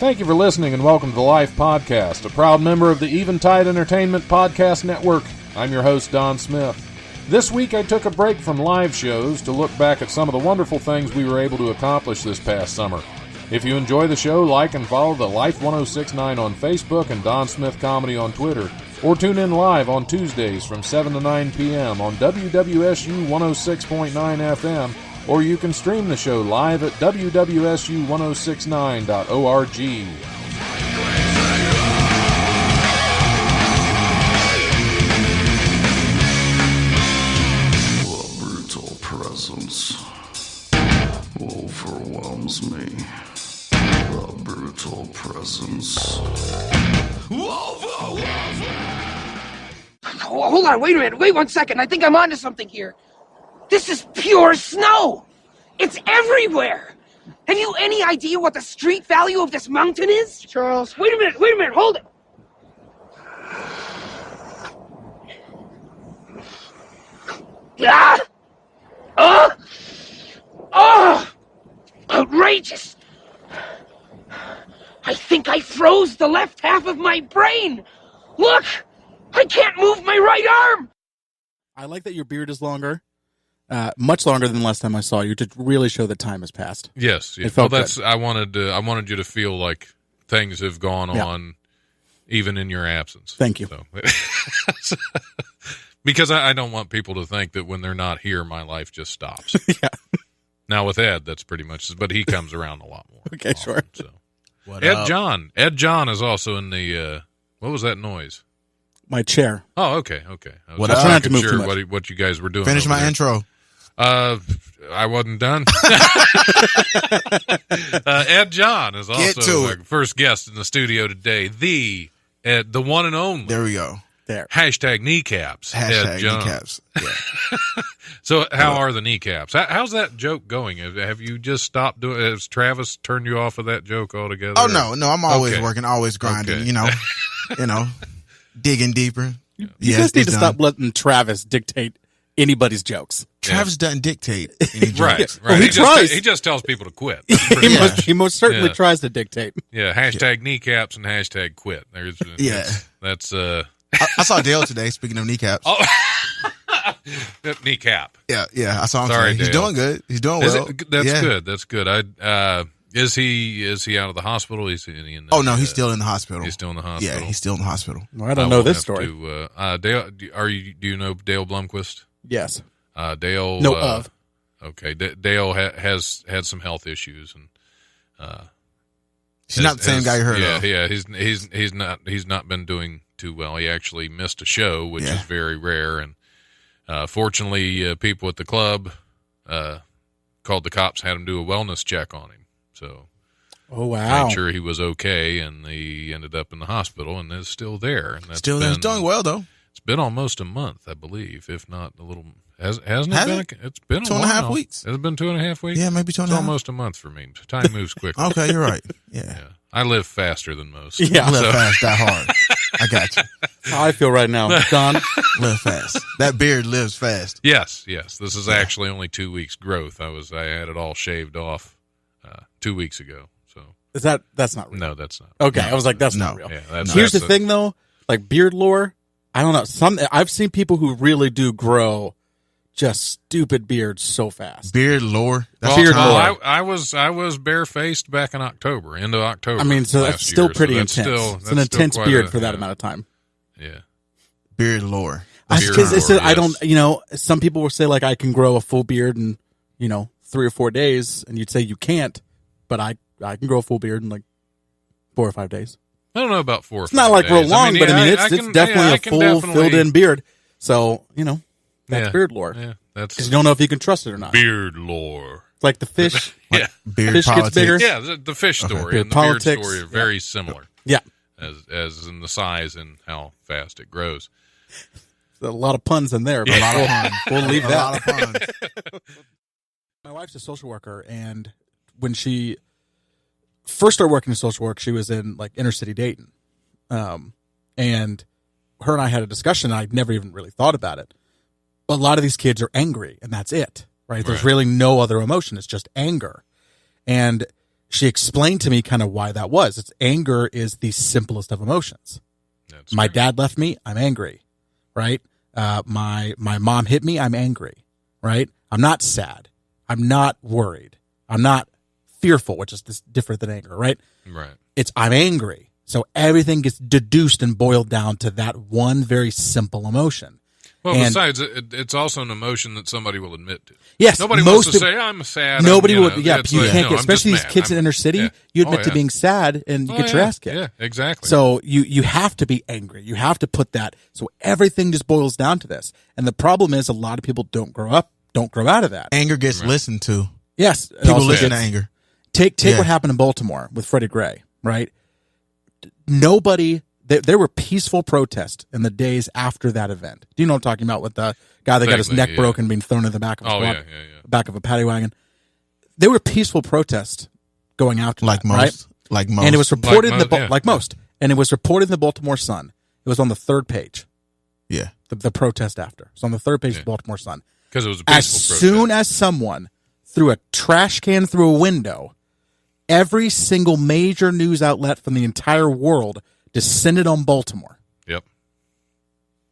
Thank you for listening and welcome to the Life Podcast, a proud member of the Eventide Entertainment Podcast Network. I'm your host, Don Smith. This week I took a break from live shows to look back at some of the wonderful things we were able to accomplish this past summer. If you enjoy the show, like and follow the Life 1069 on Facebook and Don Smith Comedy on Twitter, or tune in live on Tuesdays from 7 to 9 p.m. on WWSU 106.9 FM, or you can stream the show live at wwsu1069.org. The brutal presence overwhelms me. The brutal presence overwhelms me. Oh, hold on, wait a minute, wait 1 second. I think I'm onto something here. This is pure snow. It's everywhere. Have you any idea what the street value of this mountain is? Charles. Wait a minute, hold it. Ah! Outrageous. I think I froze the left half of my brain. Look, I can't move my right arm. I like that your beard is longer. Much longer than the last time I saw you, to really show that time has passed. Yes. It felt that's good. I wanted you to feel like things have gone on even in your absence. Thank you. So, because I don't want people to think that when they're not here, my life just stops. Yeah. Now with Ed, that's pretty much, but he comes around a lot more. Okay, often, sure. So. What Ed up? John is also in the, what was that noise? My chair. Oh, okay. I was What just up? Try not to making move too much. what you guys were doing. Finish over my there. intro. I wasn't done. Ed John is Get also to our it. first guest in the studio today. The one and only. There we go. There. Hashtag kneecaps. Ed Hashtag John. kneecaps. Yeah. So how are the kneecaps? How's that joke going? Have you just stopped doing? Has Travis turned you off of that joke altogether? Oh no, I'm always Okay. working, always grinding. Okay. You know, digging deeper. You Yes, guys need it's to done. stop letting Travis dictate anybody's jokes. Travis doesn't dictate any jokes. Right. Well, he tries. He just tells people to quit. He most certainly Yeah. tries to dictate. Yeah. Hashtag kneecaps and hashtag quit. There's Yeah. That's I saw Dale today. Speaking of kneecaps. Oh. Kneecap. Yeah. I saw him Sorry, today. He's Dale. doing good. He's doing Is well. it? That's Yeah. good. That's good. Is he out of the hospital? Is he in the, Oh no, he's still in the hospital. He's still in the hospital. Yeah, he's still in the hospital. Well, I don't know will this have story. to, Dale, do you know Dale Blumquist? Yes. Dale. No, of. Okay. Dale has had some health issues, and He's not the same guy you heard of. Yeah. He's not been doing too well. He actually missed a show, which Yeah. is very rare, and fortunately, people at the club called the cops, had him do a wellness check on him. So. Oh, wow. Made sure he was okay, and he ended up in the hospital and is still there. And that's Still there. He's doing well though. It's been almost a month, I believe, if not a little. Hasn't Has it been? it? It's been 2.5 while. weeks. Has it been 2.5 weeks? Yeah, maybe 2.5. It's almost a month for me. Time moves quickly. Okay, you're right. Yeah. Yeah, I live faster than most. Yeah. Live fast, die hard. I got you. That's how I feel right now. Don, Live fast. That beard lives fast. Yes. This is actually only 2 weeks growth. I had it all shaved off 2 weeks ago. So that's not real. no, that's not. Okay, I was like, that's No. not real. Yeah, Here's the that's thing, though. Like beard lore, I don't know. I've seen people who really do grow just stupid beards so fast. Beard lore. That's Beard time. lore. I was barefaced back in October, into October. I mean, so last that's still year, pretty so that's intense. still- It's an that's still intense quite beard a- for that yeah. amount of time. Yeah. Beard lore. Beard Because lore, I yes. don't, some people will say like I can grow a full beard in, 3 or 4 days, and you'd say you can't, but I can grow a full beard in like 4 or 5 days. I don't know about 4 or 5 It's not like real days. long, but yeah, it's definitely a full filled-in beard. So that's Yeah. beard lore. Yeah, that's Because you don't know if you can trust it or not. beard lore. It's like the fish. Yeah, Beard Fish gets politics. bigger. yeah. The fish story Beard and the politics, beard story are yeah. very similar, Yeah. as in the size and how fast it grows. There's a lot of puns in there. But A lot of puns. We'll leave A that. lot of puns. My wife's a social worker, and when she first started working in social work, she was in like inner city Dayton. And her and I had a discussion, and I'd never even really thought about it. But a lot of these kids are angry, and that's it, right? There's Right. really no other emotion. It's just anger. And she explained to me kind of why that was. It's anger is the simplest of emotions. My dad left me, I'm angry, right? My mom hit me, I'm angry, right? I'm not sad. I'm not worried. I'm not fearful, which is different than anger, right? Right. I'm angry. So everything gets deduced and boiled down to that one very simple emotion. Well, besides, it's also an emotion that somebody will admit to. Yes. Nobody wants to say, I'm sad. Nobody would. You can't get, especially these kids in inner city, you admit to being sad and you get your ass kicked. Yeah, exactly. So you have to be angry. You have to put that. So everything just boils down to this. And the problem is a lot of people don't grow out of that. Anger gets listened to. Yes. People listen to anger. Take what happened in Baltimore with Freddie Gray, right? There were peaceful protests in the days after that event. Do you know what I'm talking about with the guy that got his neck broken being thrown in the back of a back of a paddy wagon? There were peaceful protests going after that, right? Like most. And it was reported And it was reported in the Baltimore Sun. It was on the third page. Yeah. The protest after. It's on the third page of the Baltimore Sun. Because it was a peaceful protest. As soon as someone threw a trash can through a window, every single major news outlet from the entire world descended on Baltimore. Yep.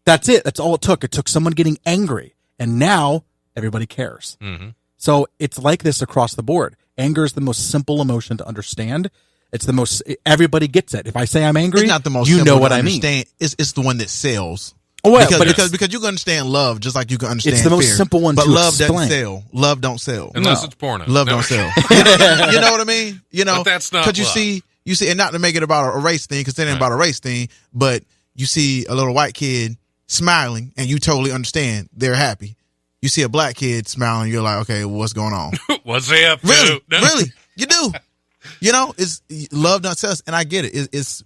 That's it. That's all it took. It took someone getting angry. And now everybody cares. Mm-hmm. So it's like this across the board. Anger is the most simple emotion to understand. It's the most, everybody gets it. If I say I'm angry, it's not the most you know what I mean. It's the one that sells. Oh, well, because you can understand love just like you can understand it's the most fear. simple one but to love explain. doesn't sell. Love don't sell. Unless it's porno. Love don't sell. You know what I mean? You know, but that's not because you see, and not to make it about a race thing, because it ain't about a race thing, but you see a little white kid smiling and you totally understand they're happy. You see a black kid smiling, you're like, okay, what's going on? What's he up to? Really, you do. You know, it's love don't sell, and I get it. It's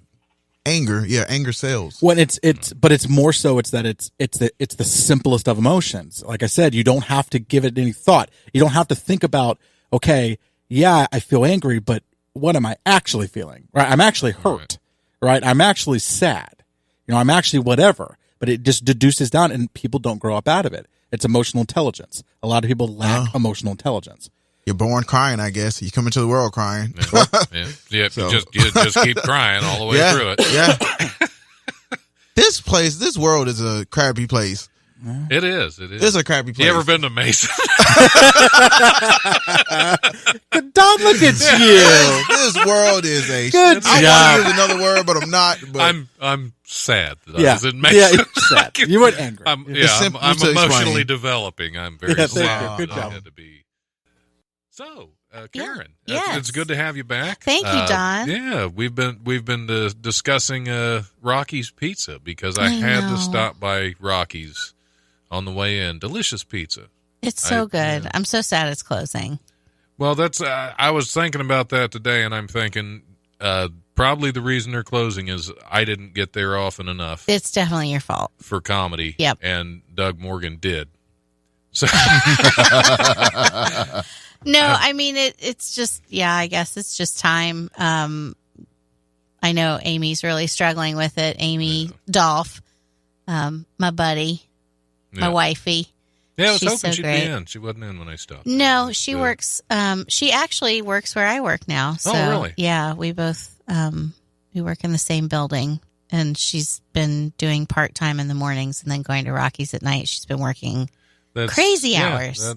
anger. Yeah, anger sells. When but it's more so. It's that it's the simplest of emotions. Like I said, you don't have to give it any thought. You don't have to think about, okay, yeah, I feel angry, but what am I actually feeling? Right? I'm actually hurt. Right? I'm actually sad. I'm actually whatever. But it just deduces down, and people don't grow up out of it. It's emotional intelligence. A lot of people lack emotional intelligence. You're born crying, I guess. You come into the world crying. Yeah. So. You just keep crying all the way through it. Yeah. This world is a crappy place. It is. It's a crappy place. You ever been to Mason? Don, look at you. This world is a good job. I want to use another word, but I'm not. But I'm sad that I was in Mason. Yeah, you're sad. You weren't angry. I'm emotionally developing. I'm very sad. Good job. Had to be. So, Karen, yes. It's good to have you back. Thank you, Don. Yeah, we've been discussing Rocky's Pizza because I had to stop by Rocky's on the way in. Delicious pizza. It's so good. Yeah. I'm so sad it's closing. Well, that's I was thinking about that today, and I'm thinking probably the reason they're closing is I didn't get there often enough. It's definitely your fault for comedy. Yep. And Doug Morgan did. So. No, I mean, it's just, I guess it's just time. I know Amy's really struggling with it. Amy Dolph, my buddy, my wifey. Yeah, I was She's hoping she'd great. be in. She wasn't in when I stopped. No, she works, she actually works where I work now. So, oh, really? Yeah, we both, we work in the same building. And she's been doing part-time in the mornings and then going to Rocky's at night. She's been working crazy hours.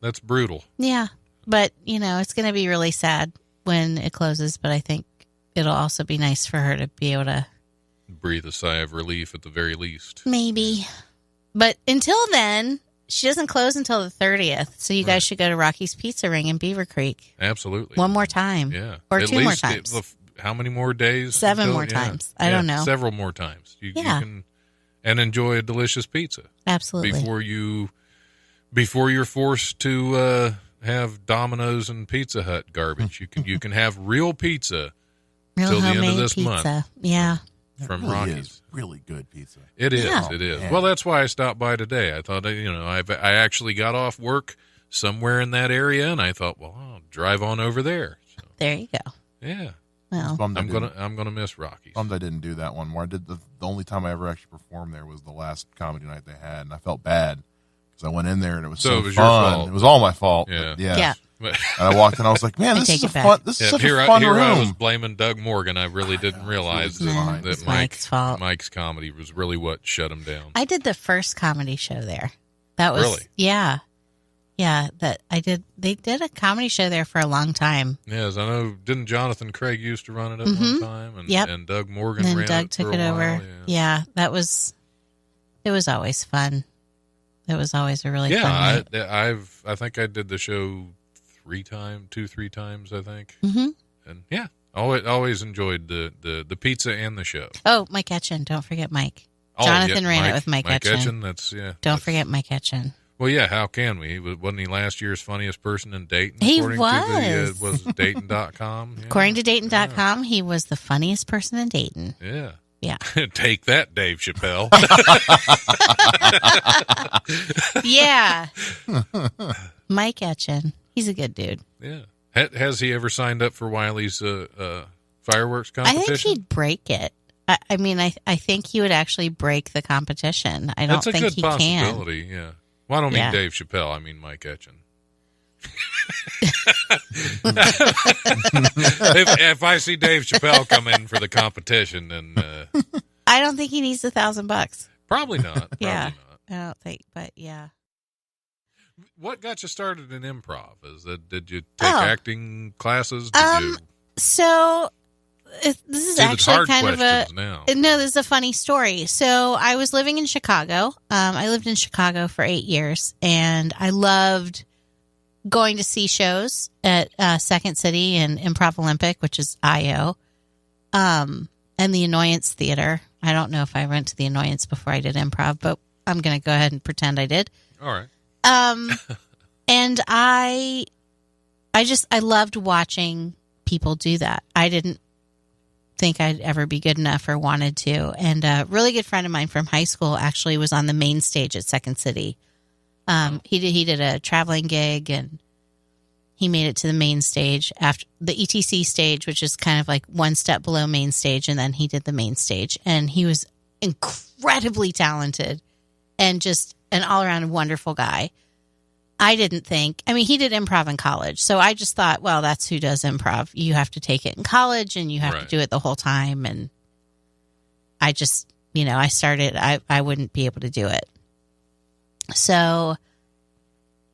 That's brutal. Yeah. But, it's going to be really sad when it closes. But I think it'll also be nice for her to be able to breathe a sigh of relief at the very least. Maybe. But until then, she doesn't close until the 30th. So you guys should go to Rocky's Pizza Ring in Beaver Creek. Absolutely. One more time. Yeah. Or at 2 more times. How many more days? 7 more times. I don't know. Several more times. You can and enjoy a delicious pizza. Absolutely. Before you're forced to have Domino's and Pizza Hut garbage, you can have real pizza till the end of this month. Yeah. From really Rocky's. Is really good pizza. It is. It is. Yeah. Well, that's why I stopped by today. I thought, I actually got off work somewhere in that area, and I thought, well, I'll drive on over there. So, there you go. Yeah. Well, I'm gonna miss Rocky's. Bummed I didn't do that one more. I did the only time I ever actually performed there was the last comedy night they had, and I felt bad because I went in there and it was so it was fun. your fault. It was all my fault. Yeah. But But- And I walked in, I was like, man, I this take is it a back. fun. This is Yeah, such here a fun room. I was blaming Doug Morgan. I really didn't realize No, that it's Mike's fault. Mike's comedy was really what shut him down. I did the first comedy show there. That was Really? yeah. That I did. They did a comedy show there for a long time. Yes, I know. Didn't Jonathan Craig used to run it at one time? And, Yep. and Doug Morgan And then ran Doug it took for it a over. while, Yeah, it was always fun. It was always a really fun night. I think I did the show 3 times, I think. Mm-hmm. And yeah, always enjoyed the pizza and the show. Oh, Mike Etchen. Don't forget Mike. Oh, Jonathan yeah, ran it with Mike Etchen. Don't forget Mike Etchen. Well, yeah, how can we? Wasn't he last year's funniest person in Dayton? He according was. To was Dayton.com? Yeah. According to Dayton.com, he was the funniest person in Dayton. Yeah. Yeah. Take that, Dave Chappelle. Yeah. Mike Etchen. He's a good dude. Yeah. Has he ever signed up for Wiley's fireworks I competition? think he'd break it. I mean, I think he would actually break the competition. I don't That's a think good he can. possibility, yeah. Well, I don't mean Yeah. Dave Chappelle. I mean Mike Etchen. if I see Dave Chappelle come in for the competition, then I don't think he needs $1,000. probably not. Probably Yeah. not. I don't think, but yeah. What got you started in improv? Did you take Oh. acting classes? Did you So this is see the actually hard kind of a questions now? no. This is a funny story. So I was living in Chicago. I lived in Chicago for 8 years, and I loved going to see shows at Second City and Improv Olympic, which is IO, and the Annoyance Theater. I don't know if I went to the Annoyance before I did improv, but I'm going to go ahead and pretend I did. All right. And I loved watching people do that. I didn't think I'd ever be good enough or wanted to. And a really good friend of mine from high school actually was on the main stage at Second City. He did a traveling gig, and he made it to the main stage after the ETC stage, which is kind of like one step below main stage. And then he did the main stage, and he was incredibly talented and just an all around wonderful guy. I didn't think, I mean, he did improv in college. So I just thought, well, that's who does improv. You have to take it in college and you have to Right. do it the whole time. And I just, I started, I wouldn't be able to do it. So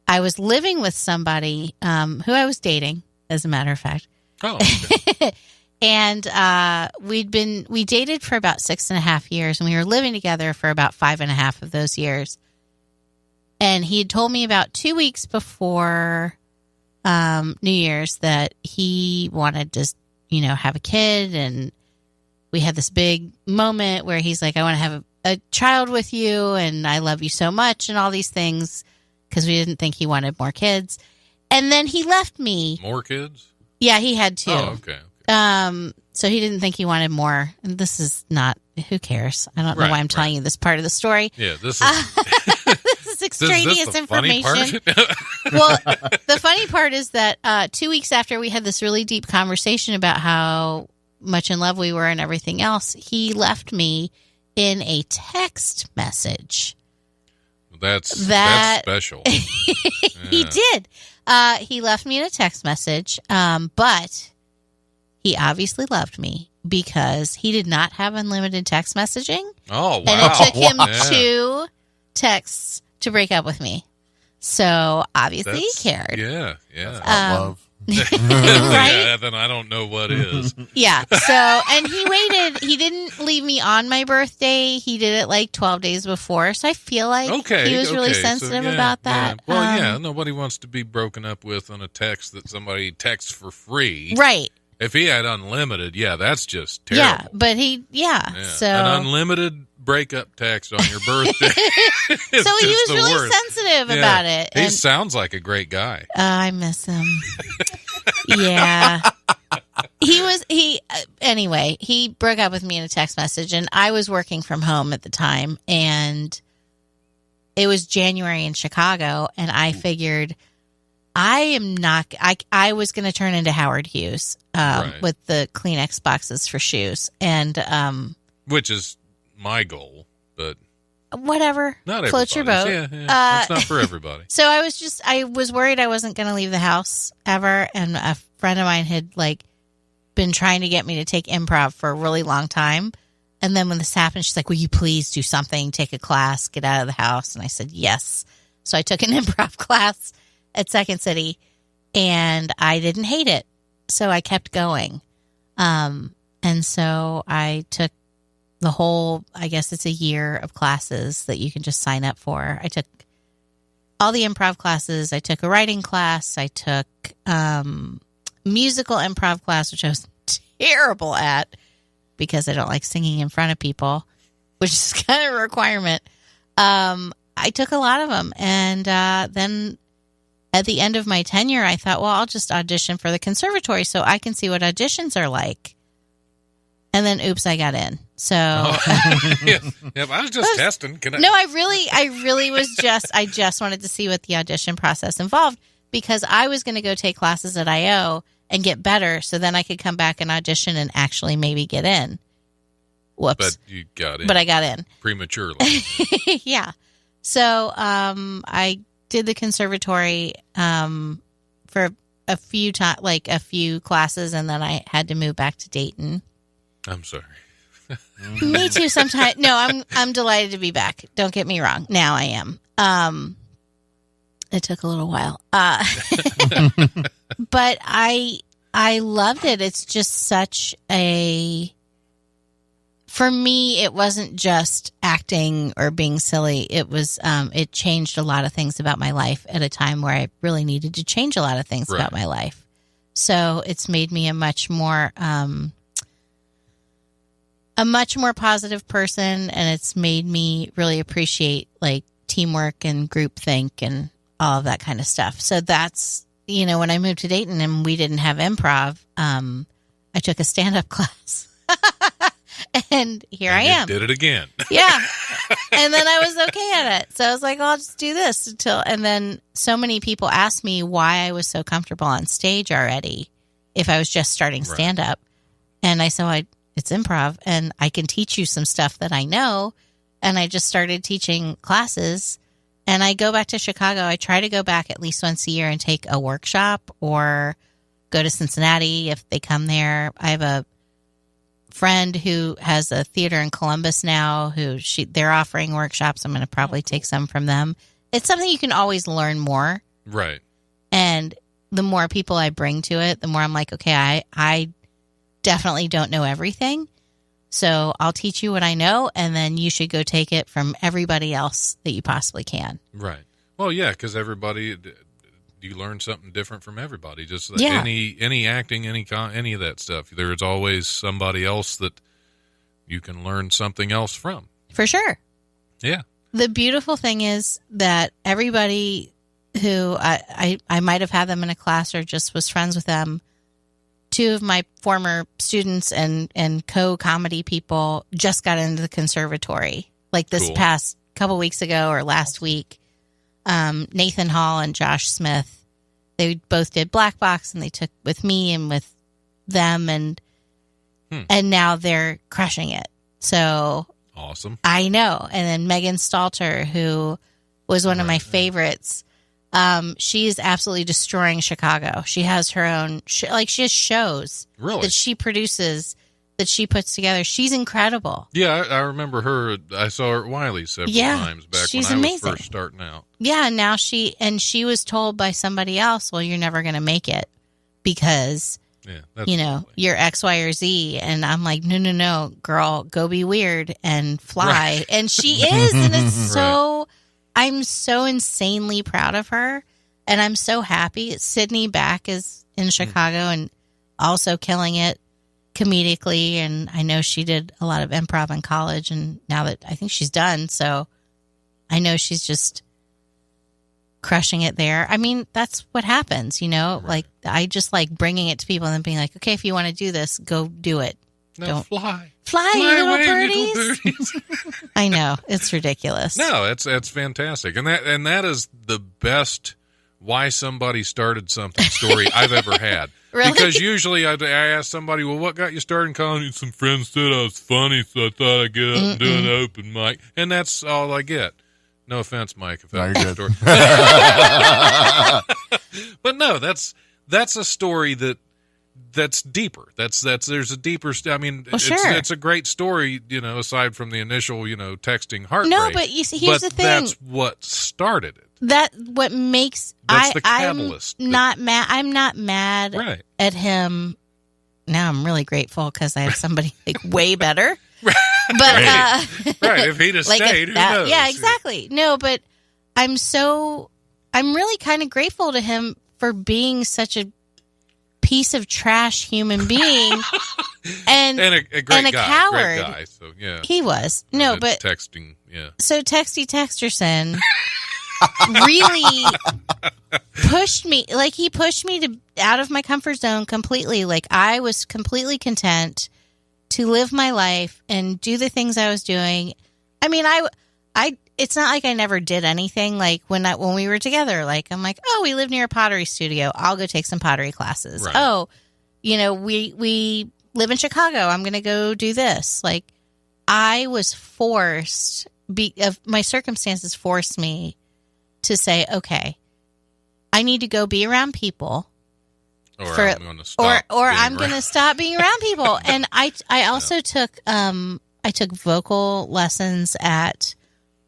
I was living with somebody who I was dating, as a matter of fact. Oh, okay. And we dated for about 6.5 years, and we were living together for about 5.5 of those years. And he had told me about 2 weeks before New Year's that he wanted to, have a kid. And we had this big moment where he's like, I want to have a child with you, and I love you so much, and all these things, because we didn't think he wanted more kids. And then he left me. More kids? Yeah, he had 2. Oh, okay. So he didn't think he wanted more. And this is not, who cares? I don't know Right, why I'm telling you this part of the story. Yeah, this is This is extraneous this the funny information. part? Well, the funny part is that 2 weeks after we had this really deep conversation about how much in love we were and everything else, he left me in a text message. That's That- special. He did. He left me in a text message, but he obviously loved me because he did not have unlimited text messaging. Oh, wow. And it took him Yeah. 2 texts to break up with me. So obviously That's- he cared. Yeah, yeah. Love. Yeah, then I don't know what is. Yeah. So, and he waited. He didn't leave me on my birthday. He did it like 12 days before. So I feel like Okay. he was really okay, so, sensitive yeah, about that. Yeah. Well, yeah, nobody wants to be broken up with on a text that somebody texts for free. Right. If he had unlimited, yeah, that's just terrible. Yeah. But Yeah. So. An unlimited breakup text on your birthday. So he was the really worst. sensitive Yeah. about it. He And sounds like a great guy. I miss him. Yeah. Anyway, he broke up with me in a text message, and I was working from home at the time, and it was January in Chicago, and I figured I was going to turn into Howard Hughes Right. with the Kleenex boxes for shoes. And Which is my goal, but whatever. Not float your everybody. boat. Yeah, that's not for everybody. So I was worried I wasn't going to leave the house ever. And a friend of mine had like been trying to get me to take improv for a really long time. And then when this happened, she's like, will you please do something, take a class, get out of the house? And I said, yes. So I took an improv class at Second City and I didn't hate it. So I kept going. And so I took the whole, I guess it's a year of classes that you can just sign up for. I took all the improv classes. I took a writing class. I took musical improv class, which I was terrible at because I don't like singing in front of people, which is kind of a requirement. I took a lot of them. And then at the end of my tenure, I thought, well, I'll just audition for the conservatory so I can see what auditions are like. And then, oops, I got in. So, yeah, I was just testing. No, I really was I just wanted to see what the audition process involved because I was going to go take classes at IO and get better so then I could come back and audition and actually maybe get in. Whoops. But you got in. But I got in. Prematurely. Yeah. So, I did the conservatory for a few classes and then I had to move back to Dayton. I'm sorry. Me too. Sometimes. No, I'm delighted to be back. Don't get me wrong. Now I am. It took a little while. But I loved it. It's just such a. For me, it wasn't just acting or being silly. It was. It changed a lot of things about my life at a time where I really needed to change a lot of things about my life. So it's made me a much more positive person, and it's made me really appreciate like teamwork and groupthink and all of that kind of stuff. So that's, when I moved to Dayton and we didn't have improv, I took a stand-up class and here I am. Did it again. Yeah. And then I was okay at it. So I was like, I'll just do this and then so many people asked me why I was so comfortable on stage already if I was just starting stand-up. And I said, it's improv and I can teach you some stuff that I know. And I just started teaching classes and I go back to Chicago. I try to go back at least once a year and take a workshop or go to Cincinnati if they come there. I have a friend who has a theater in Columbus now they're offering workshops. I'm going to probably take some from them. It's something you can always learn more. Right. And the more people I bring to it, the more I'm like, okay, I definitely don't know everything. So I'll teach you what I know, and then you should go take it from everybody else that you possibly can. Right. Well, yeah, because you learn something different from everybody. Just any acting, any of that stuff. There's always somebody else that you can learn something else from. For sure. Yeah. The beautiful thing is that everybody who I might have had them in a class or just was friends with them, two of my former students and co-comedy people just got into the conservatory like this past couple weeks ago or last week. Nathan Hall and Josh Smith, they both did Black Box and they took with me and with them and now they're crushing it. So awesome. I know. And then Megan Stalter, who was one of my favorites. She is absolutely destroying Chicago. She has her own, she has shows that she produces, that she puts together. She's incredible. Yeah, I remember her. I saw her at Wiley several times back when I was first starting out. Yeah, now she was told by somebody else, well, you're never going to make it because, you're X, Y, or Z. And I'm like, no, girl, go be weird and fly. Right. And she is. And it's so... I'm so insanely proud of her, and I'm so happy. Sydney Back is in Chicago and also killing it comedically, and I know she did a lot of improv in college, and now that I think she's done, so I know she's just crushing it there. I mean, that's what happens, Like, I just like bringing it to people and then being like, okay, if you want to do this, go do it. No, Don't fly little away, birdies. little birdies. I know, it's ridiculous. No, that's fantastic, and that is the best why somebody started something story I've ever had. Really? Because usually I ask somebody, well, what got you started in comedy? Some friends said I was funny, so I thought I'd get up and do an open mic. And that's all I get. No offense, Mike, if that was your story. But no, that's a story that's deeper. There's a deeper. I mean, it's a great story, aside from the initial, texting heartbreak. No, but you see, here's the thing. That's what started it. That's the catalyst. I'm not mad Right. at him. Now I'm really grateful because I have somebody like way better. But right, if he'd have stayed, who knows? Yeah, exactly. No, but I'm really kind of grateful to him for being such a piece of trash human being and a great guy, coward. Great guy, so yeah. He was. No, but texting, yeah. So Texty Texterson really pushed me, like he pushed me out of my comfort zone completely. Like I was completely content to live my life and do the things I was doing. I mean, it's not like I never did anything. Like when we were together, like I'm like, oh, we live near a pottery studio. I'll go take some pottery classes. Right. Oh, we live in Chicago. I'm going to go do this. Like I was forced, my circumstances forced me to say, okay, I need to go be around people. Or I'm going to stop. Or I'm going to stop being around people. And I also took vocal lessons at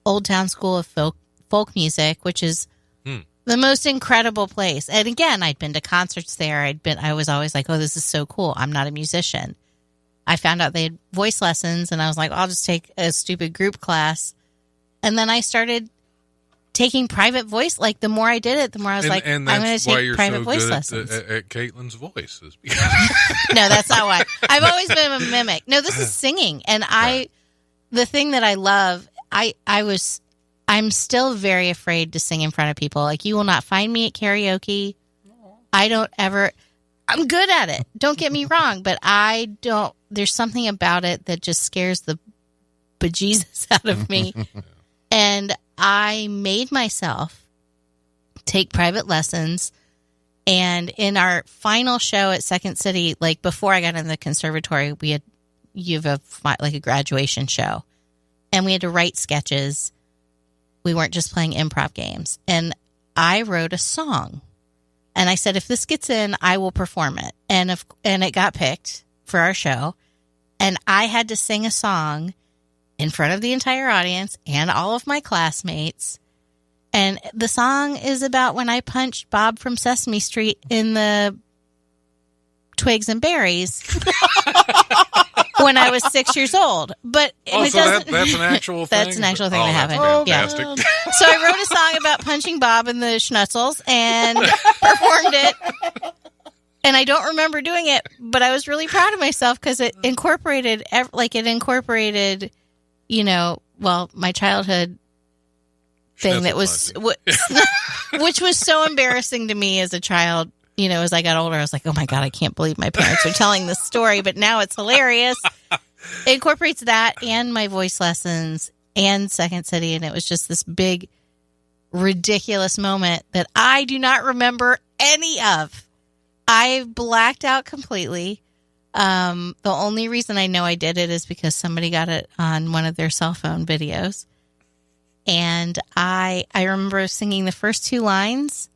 Old Town School of Folk Music, which is the most incredible place. And again, I'd been to concerts there. I was always like, oh, this is so cool. I'm not a musician. I found out they had voice lessons, and I was like, I'll just take a stupid group class. And then I started taking private voice. Like the more I did it, the more I was like, I'm going to take private voice lessons. At Caitlin's voice. No, that's not why. I've always been a mimic. No, this is singing. And the thing that I love, I'm still very afraid to sing in front of people. Like you will not find me at karaoke. I'm good at it. Don't get me wrong, but there's something about it that just scares the bejesus out of me. And I made myself take private lessons. And in our final show at Second City, like before I got in the conservatory, you have a graduation show, and we had to write sketches. We weren't just playing improv games. And I wrote a song, and I said, if this gets in, I will perform it. And it got picked for our show. And I had to sing a song in front of the entire audience and all of my classmates. And the song is about when I punched Bob from Sesame Street in the Twigs and Berries when I was 6 years old. But that's an actual thing? That's an actual thing that happened. Fantastic. Yeah. So I wrote a song about punching Bob in the schnutzels and performed it. And I don't remember doing it, but I was really proud of myself because it incorporated, my childhood thing that was, which was so embarrassing to me as a child. As I got older, I was like, oh my God, I can't believe my parents are telling this story, but now it's hilarious. It incorporates that and my voice lessons and Second City. And it was just this big, ridiculous moment that I do not remember any of. I blacked out completely. The only reason I know I did it is because somebody got it on one of their cell phone videos. And I remember singing the first two lines.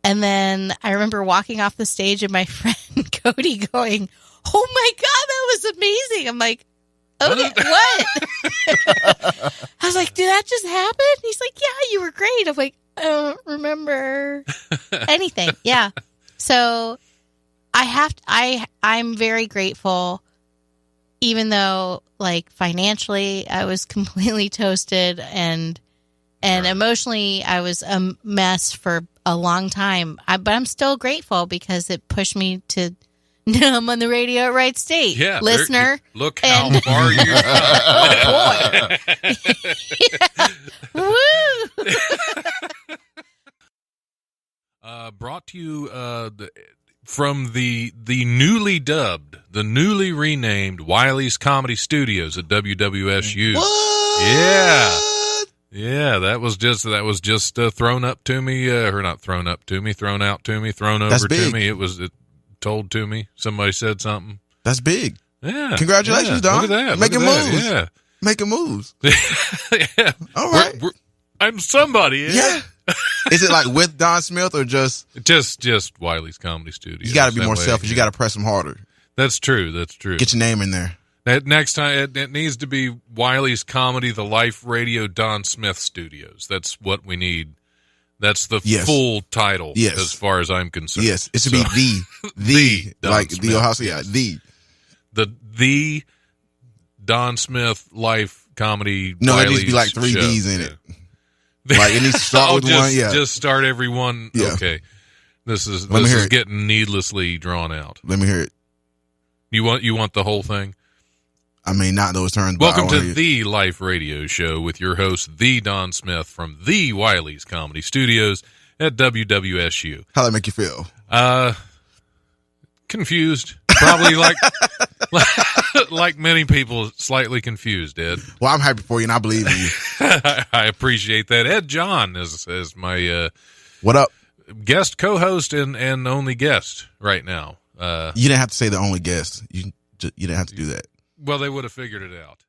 And then I remember walking off the stage and my friend Cody going, oh my God, that was amazing. I'm like, okay, what? I was like, did that just happen? He's like, yeah, you were great. I'm like, I don't remember anything. Yeah. So I'm very grateful, even though like financially I was completely toasted and emotionally I was a mess for a long time. But I'm still grateful because it pushed me to now I'm on the radio at Wright State. Yeah, listener. Look how far you've come. Oh, boy. Woo! Brought to you from the newly dubbed, the newly renamed Wiley's Comedy Studios at WWSU. What? Yeah, that was just thrown up to me, or not thrown up to me, thrown out to me, thrown over That's to big. me. It was told to me. Somebody said something. That's big. Yeah. Congratulations, Don. Look at that. Making moves. Yeah. Making moves. Yeah. All right. I'm somebody. Yeah. Is it like with Don Smith or just Wiley's Comedy Studios? You got to be more way, selfish. You got to press them harder. That's true. Get your name in there. That next time it needs to be Wiley's Comedy, the Life Radio Don Smith Studios. That's what we need. That's the full title, as far as I'm concerned. Yes, it should be the Don like Smith, the Ohio. Yeah, the Don Smith Life Comedy. No, Wiley's it needs to be like 3 show. D's in it. Like it needs to start with one. Yeah, just start every one. Yeah. Okay, this is it. getting needlessly drawn out. Let me hear it. You want the whole thing? I mean, not those terms. Welcome to the Life Radio Show with your host, the Don Smith from the Wiley's Comedy Studios at WWSU. How'd that make you feel? Confused. Probably like many people, slightly confused, Ed. Well, I'm happy for you, and I believe in you. I appreciate that. Ed John is my what up guest co-host and only guest right now. You didn't have to say the only guest. You didn't have to do that. Well, they would have figured it out.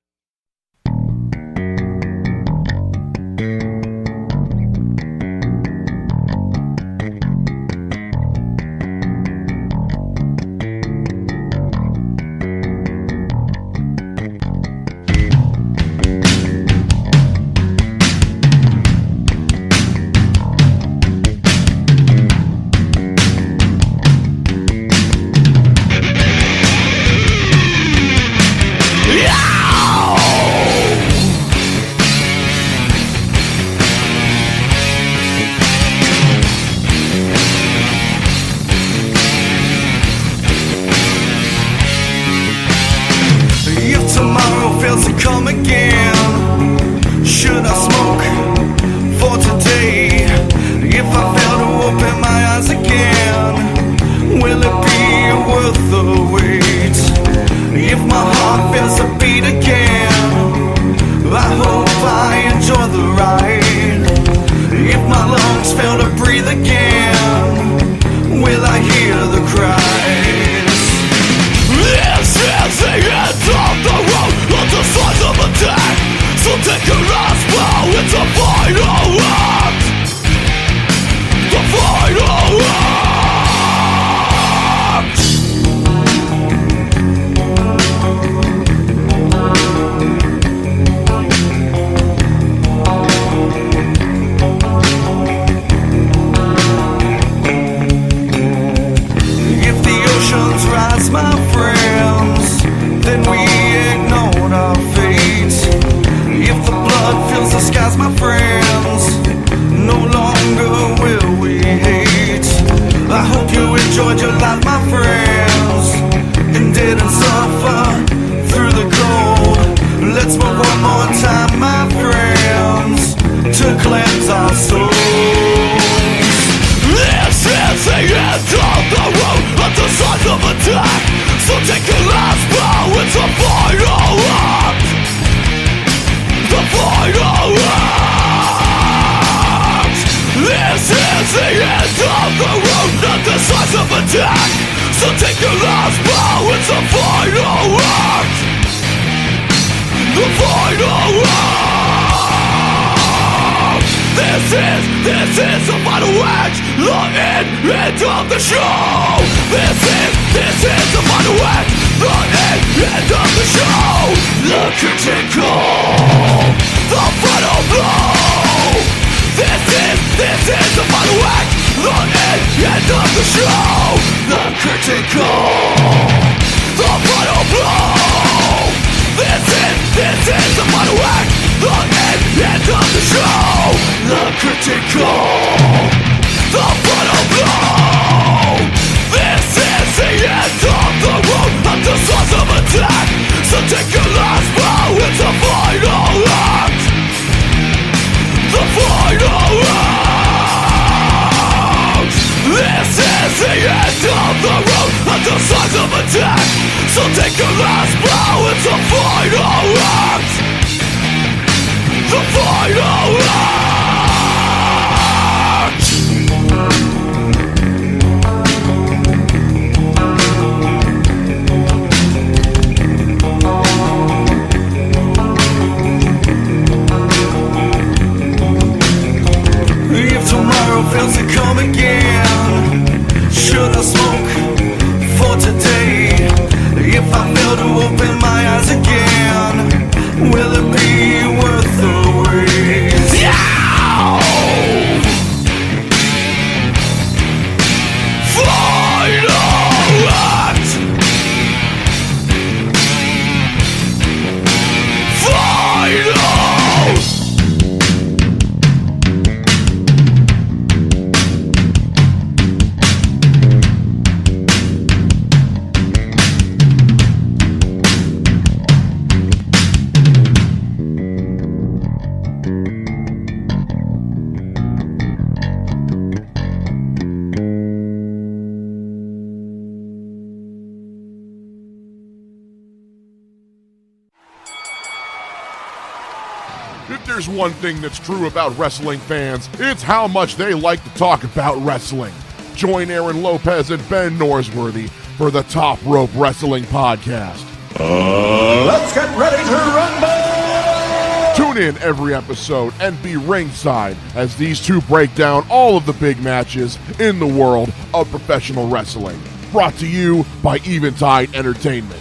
there's one thing that's true about wrestling fans, it's how much they like to talk about wrestling. Join Aaron Lopez and Ben Norsworthy for the Top Rope Wrestling Podcast. Let's get ready to rumble! Tune in every episode and be ringside as these two break down all of the big matches in the world of professional wrestling. Brought to you by Eventide Entertainment.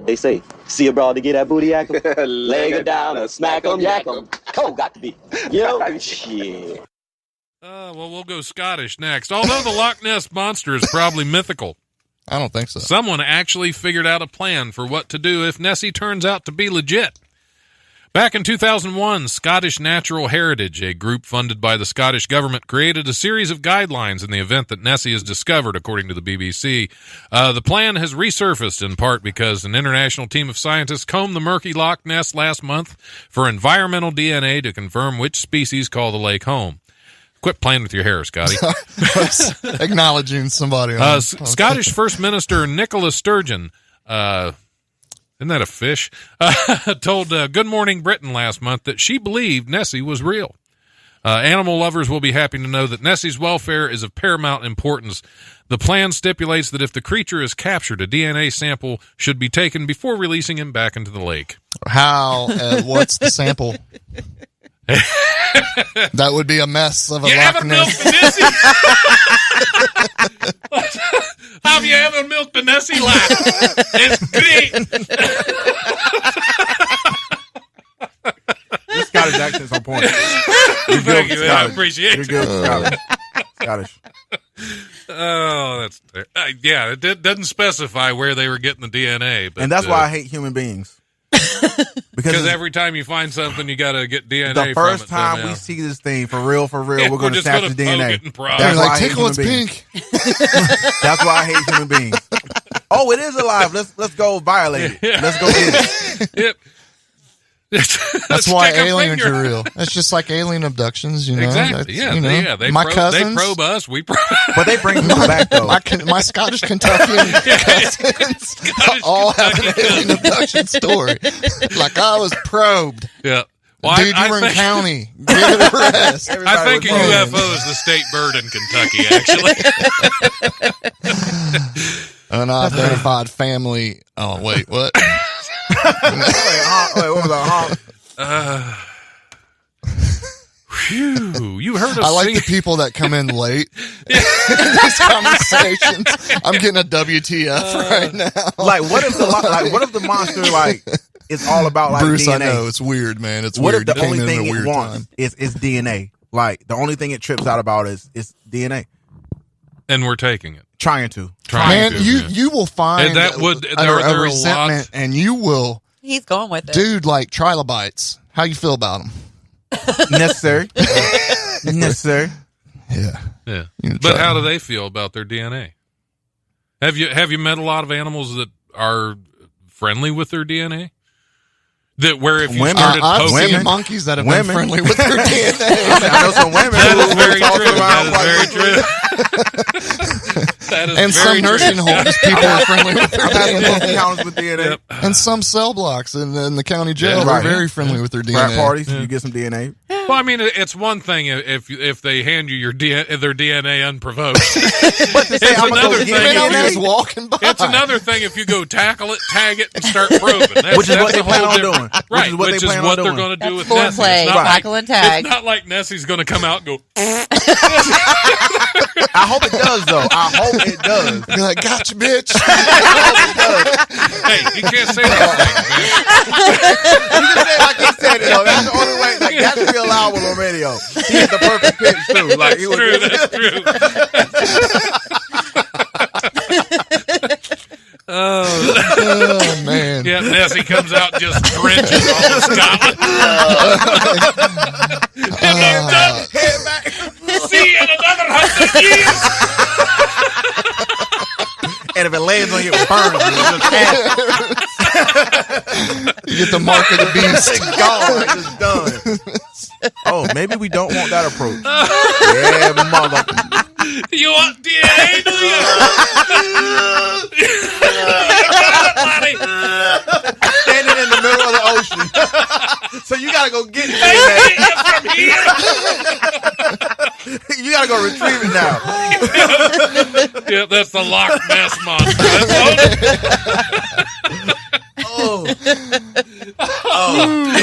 They say, see a broad to get that booty yak 'em? Leg her down and smack 'em, yak 'em. Cole got to be. Yo, shit. Well, we'll go Scottish next. Although the Loch Ness Monster is probably mythical, I don't think so. someone actually figured out a plan for what to do if Nessie turns out to be legit. Back in 2001, Scottish Natural Heritage, a group funded by the Scottish government, created a series of guidelines in the event that Nessie is discovered, according to the BBC. The plan has resurfaced in part because an international team of scientists combed the murky Loch Ness last month for environmental DNA to confirm which species call the lake home. Quit playing with your hair, Scotty. Acknowledging somebody. Scottish First Minister Nicola Sturgeon, isn't that a fish? Told Good Morning Britain last month that she believed Nessie was real. Animal lovers will be happy to know that Nessie's welfare is of paramount importance. The plan stipulates that if the creature is captured, a DNA sample should be taken before releasing him back into the lake. How? What's the sample? That would be a mess of a Loch Ness. Have you ever milked a Nessie lap? It's great. Your Scottish accent's on point. Thank you, I appreciate it. You're good. Scottish. Oh, that's yeah. It doesn't specify where they were getting the DNA, but, And that's why I hate human beings. Because every time you find something, you got to get DNA. The first from it time somehow. we see this thing for real, Yeah, we're going to just snatch gonna the poke DNA. it and prod. That's why I hate tickle, human it's beings. pink. That's why I hate human beings. Oh, it is alive. Let's go violate it. Yeah. Let's go get it. Yep. That's why stick a aliens finger. are real. That's just like alien abductions, you know. Exactly. That's, Yeah. you know, They my they cousins, probe us. We probe. But they bring people back though. my Scottish Kentuckian cousins all have an alien abduction story. Like I was probed. Yeah. Well, Dude, you were in county. Give it a rest. I think a was wrong. UFO is the state bird in Kentucky, actually. Unidentified family. Oh, wait, what? Wait, what was that? Phew, you heard us I like sing. the people that come in late in these conversations. I'm getting a WTF right now. Like, what if the monster is all about like Bruce, DNA? I know it's weird, man. It's What weird. if the You only came in thing at a it weird wants time. is DNA? Like the only thing it trips out about is DNA. And we're taking it. Trying to. Man, to, you will find And that would- a there are resentment, and you will, He's going with it. dude. Like trilobites. How you feel about them? Necessary. Necessary. Yeah. Yeah. You But try. how do they feel about their DNA? Have you met a lot of animals that are friendly with their DNA? That where if you Women. started I've poking seen monkeys that have Women. been friendly with their DNA. I know some women That is who very talk true. about That is very true. That is And very some true. nursing homes, people are friendly with their I've had some DNA. encounters with DNA. Yep. And some cell blocks in the county jail, Yeah. they're Right. very friendly with their Frat DNA. parties, you get some DNA. Well, I mean, it's one thing if they hand you their DNA unprovoked. But to say It's I'm gonna another go thing. get They don't DNA, just walking by. It's another thing if you go tackle it, tag it, and start probing. That's, Which is what that's they a plan whole on different- doing. Right, Which is what they plan on they're doing. going to do That's with Nessie. foreplay, It's not tackle and tag. It's not like Nessie's going to come out and go, I hope it does though. I hope it does. You're like, gotcha, bitch. hey, you can't say that thing, man. You can say it like he said it though. That's the only way. Like that should be allowable on radio. He hit the perfect pitch too. Like he was. True, that's true. Oh, man. Yeah, Nessie comes out and just drenches all of Scotland. And I'm done. See you in another 100 years. And if it lands on you, it burns you. It's You get the mark of the beast. just gone. Like, it's done. Oh, maybe we don't want that approach. Yeah, mother. You want DNA, do you? You got it, Lonnie. Standing in the middle of the ocean. So you gotta go get it. From here. You gotta go retrieve it now. Yeah, that's the Loch Ness monster. Oh, yeah, it's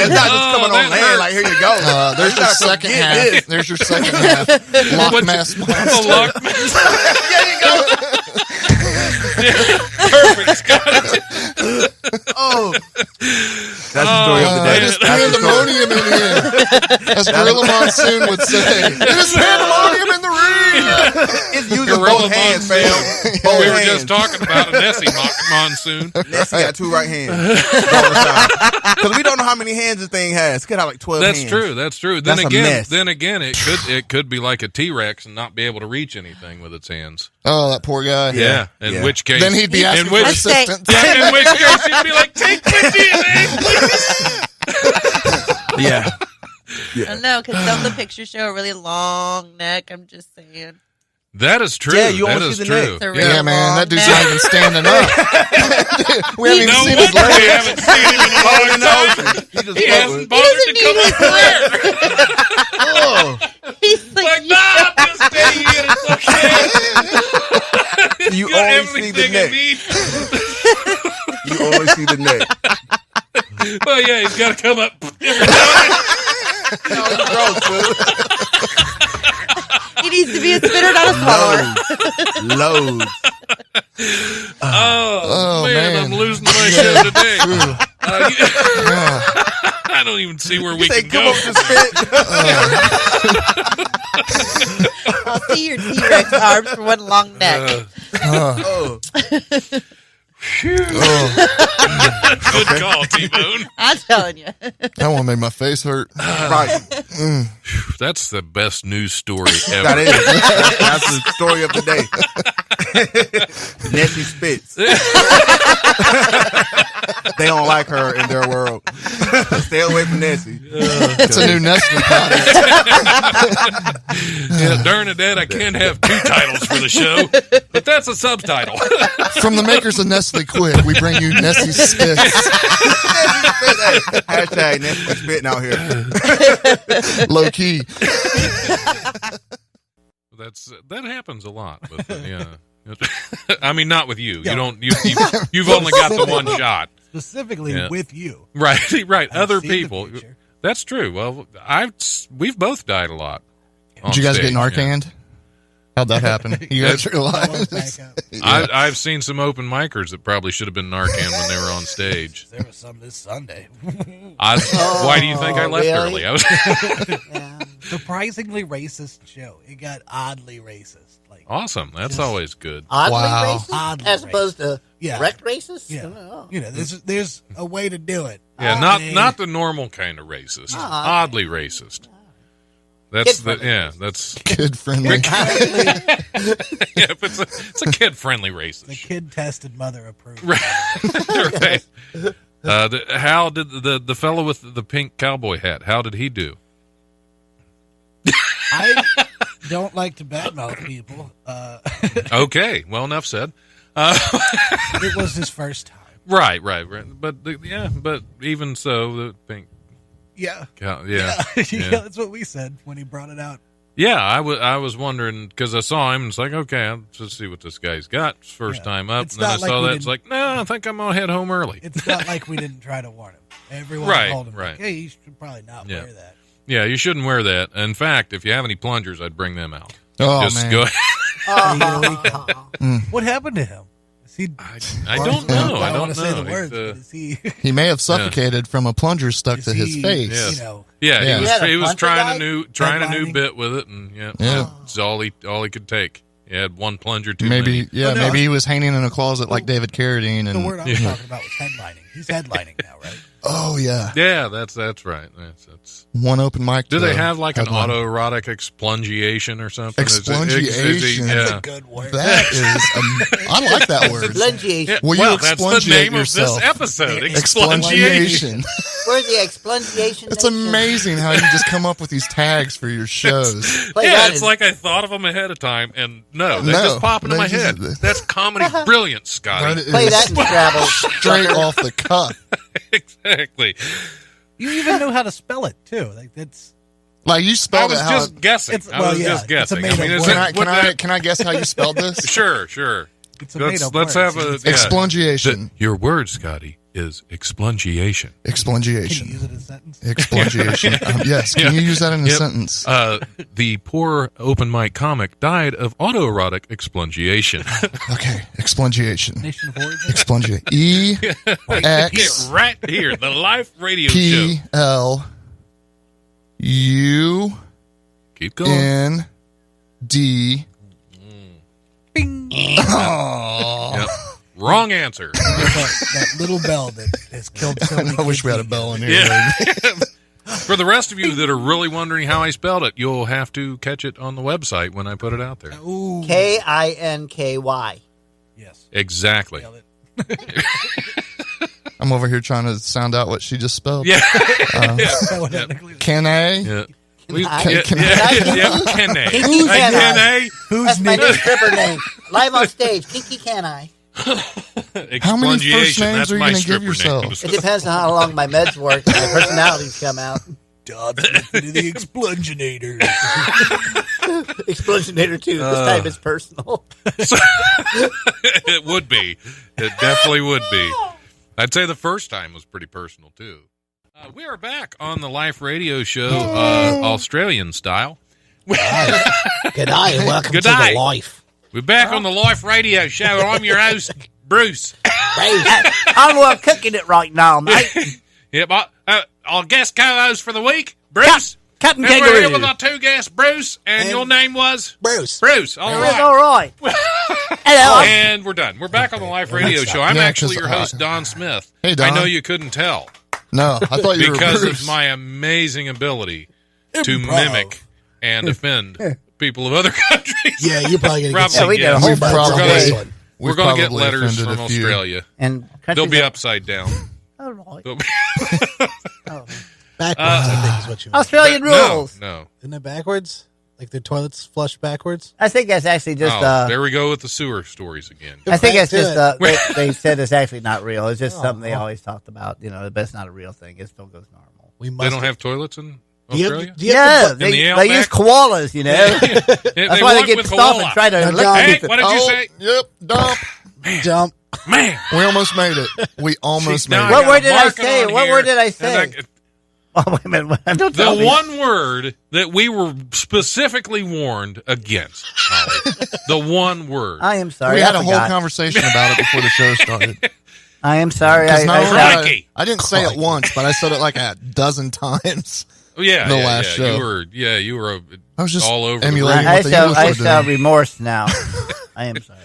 not just coming on land. hurts. Like, here you go. There's your second half. this. There's your second half. Loch Ness The monster. Loch Ness. There you go. Perfect, Scott. Oh, that's the story of the day. It is pandemonium in here, as Gorilla Monsoon would say. It is pandemonium in the ring. It's using Gorilla both hands, Monsoon. fam. Well, we were hands. just talking about a Nessie monsoon. Nessie got 2 right hands. Because we don't know how many hands this thing has. It could have like 12 hands. That's true. That's true. That's a mess. Then again, it could be like a T-Rex and not be able to reach anything with its hands. Oh, that poor guy. Yeah. In which case, Then he'd be asking for assistance. in which case he'd be like, "Take my DNA, please." Yeah. I know, because don't the pictures show a really long neck? I'm just saying. That is true. Yeah, you that only is see the true. neck. It's a really Yeah, man, long that dude's neck. not even standing up. We haven't even No seen his wonder we legs. haven't seen him in a long time. He hasn't bothered to come up there. Oh. He's like, Nah, just stay here. It's okay. You Got only see the everything I neck. need. You only see the neck. Well, yeah, he's got to come up every time. No, it's gross, dude. he needs to be a spitter, not a swallower. Loads. Oh, man, man. I'm losing my show today. I don't even see where we Say, can come go. up to spit. I'll see your T-Rex arms for one long neck. Oh. Good call, T-Bone. I'm telling you. That one made my face hurt. Right. That's the best news story ever. That is. That's the story of the day. Nessie spits. They don't like her in their world. Stay away from Nessie. It's a new Nestle product. Yeah, darn it, Dad, I can't have 2 titles for the show, but that's a subtitle. From the makers of Nestle Quick, we bring you Nessie Spits. Hashtag Nessie spitting out here. Low key. That happens a lot. But, yeah. I mean, not with you. You don't. You've only got the one shot. Specifically with you. Right. Right. I've Other seen the people. future. That's true. Well, we've both died a lot. Did you guys stage, get Narcaned? How'd that happen? You guys realize? I've seen some open micers that probably should have been Narcan when they were on stage. There was some this Sunday. Why do you think I left early? I was Surprisingly racist show. It got oddly racist. Like awesome. That's always good. Oddly Wow. racist? Oddly as opposed to Yeah. wrecked racist? Yeah. Oh. You know, there's a way to do it. Yeah, not the normal kind of racist. Oddly racist. That's that's Kid friendly. yeah, but it's a kid friendly racist. The kid tested, mother approved. Right. How did the fellow with the pink cowboy hat? How did he do? I don't like to badmouth people. Okay, well, enough said. It was his first time. Right. But but even so, the pink. Yeah. Yeah. That's what we said when he brought it out. Yeah, I was wondering because I saw him and it's like, okay, I'll just see what this guy's got. It's first time up. It's And then I not like saw we that. It's like, no, I think I'm going to head home early. It's not like we didn't try to warn him. Everyone told him, like, hey, you should probably not wear that. Yeah, you shouldn't wear that. In fact, if you have any plungers, I'd bring them out. Oh, just man. go. What happened to him? Is he? I don't know. I don't want to say the know. words, but is he? He may have suffocated from a plunger stuck to his face. Yes. You know, Yeah, he was puncher trying guy? a new bit with it, and it's all he could take. He had one plunger too Maybe, many. maybe he was hanging in a closet like David Carradine. the And word I was talking about was headlining. He's headlining now, right? oh yeah, Yeah, that's right. That's. one open mic. Do to they have like an headline. autoerotic explungiation or something? Explungiation. Yeah. That's a good word. That is, I like that word. Explungiation. Will Well, you that's the explungiate name yourself? of this episode. Explungiation. Where's the explungiation? It's amazing how you just come up with these tags for your shows. Play Yeah, that it's in- like I thought of them ahead of time, and they No, just pop into they my just- head. That's comedy brilliance, Scotty. That Play is that in Scrabble. straight off the cuff. Exactly. You even know how to spell it too. Like that's like you spelled I it. was how just guessing. I was just guessing. I mean, can I guess how you spelled this? Sure. Let's have a explungiation. Your word, Scotty, is explungiation. Explungiation. Can you use it in a sentence? Explungiation. Yes. Can you use that in a sentence? The poor open mic comic died of autoerotic explungiation. Okay. Explungiation. Nation of origin. Explungiate. E-X. Right here, the live radio show. P-L-U. Keep going. N-D. Bing. Oh. Yep. Wrong answer. that little bell that has killed so many. I wish we had a bell in here. Yeah. For the rest of you that are really wondering how I spelled it, you'll have to catch it on the website when I put it out there. Ooh. Kinky. Yes. Exactly. I'm over here trying to sound out what she just spelled. Yeah. Can I? Yeah. Can I? Who's That's my new stripper name. Live on stage. Kinky Can I? How many first names are you going to give yourself? It depends on how long my meds work and my personalities come out. Don Smith into the Explunginator. Explunginator 2. This time it's personal. It would be. It definitely would be. I'd say the first time was pretty personal, too. We are back on the Life Radio Show, Australian style. Good day and welcome to the Life. We're back on the Life Radio Show. I'm your host, Bruce. I'm cooking it right now, mate. Yep, our guest co-host for the week, Bruce. Captain and Kangaroo. we're here with our two guests, Bruce, and your name was? Bruce. Bruce, all right. All right. Hello. And we're done. We're back on the Life Radio Show. I'm actually your host, Don Smith. Hey, Don. I know you couldn't tell. No, I thought you were because Bruce. of my amazing ability to mimic and offend people of other countries. Yeah, you're probably going to get we did a whole bunch. We're going to get letters from Australia. And they'll be upside down. All right. Backwards, I think is what you mean. Australian rules. No. Isn't that backwards? Like the toilets flush backwards? I think that's actually just. There we go with the sewer stories again. I think it's just. They said it's actually not real. It's just something they always talked about. You know, but it's not a real thing. It still goes normal. They don't have toilets in Australia? Yeah, they use koalas. You know, that's why they get stuff and try to. Hey, what did you say? Yep, dump. Dump. Man, we almost made it. We almost made it. What word did I say? What word did I say? Oh, wait a minute. Don't tell me. One word that we were specifically warned against, Holly. The one word. I am sorry. We had a whole conversation about it before the show started. I am sorry. I didn't say it once, but I said it like a dozen times. Yeah, the last show. You were I was just all over. I show remorse now. I am sorry.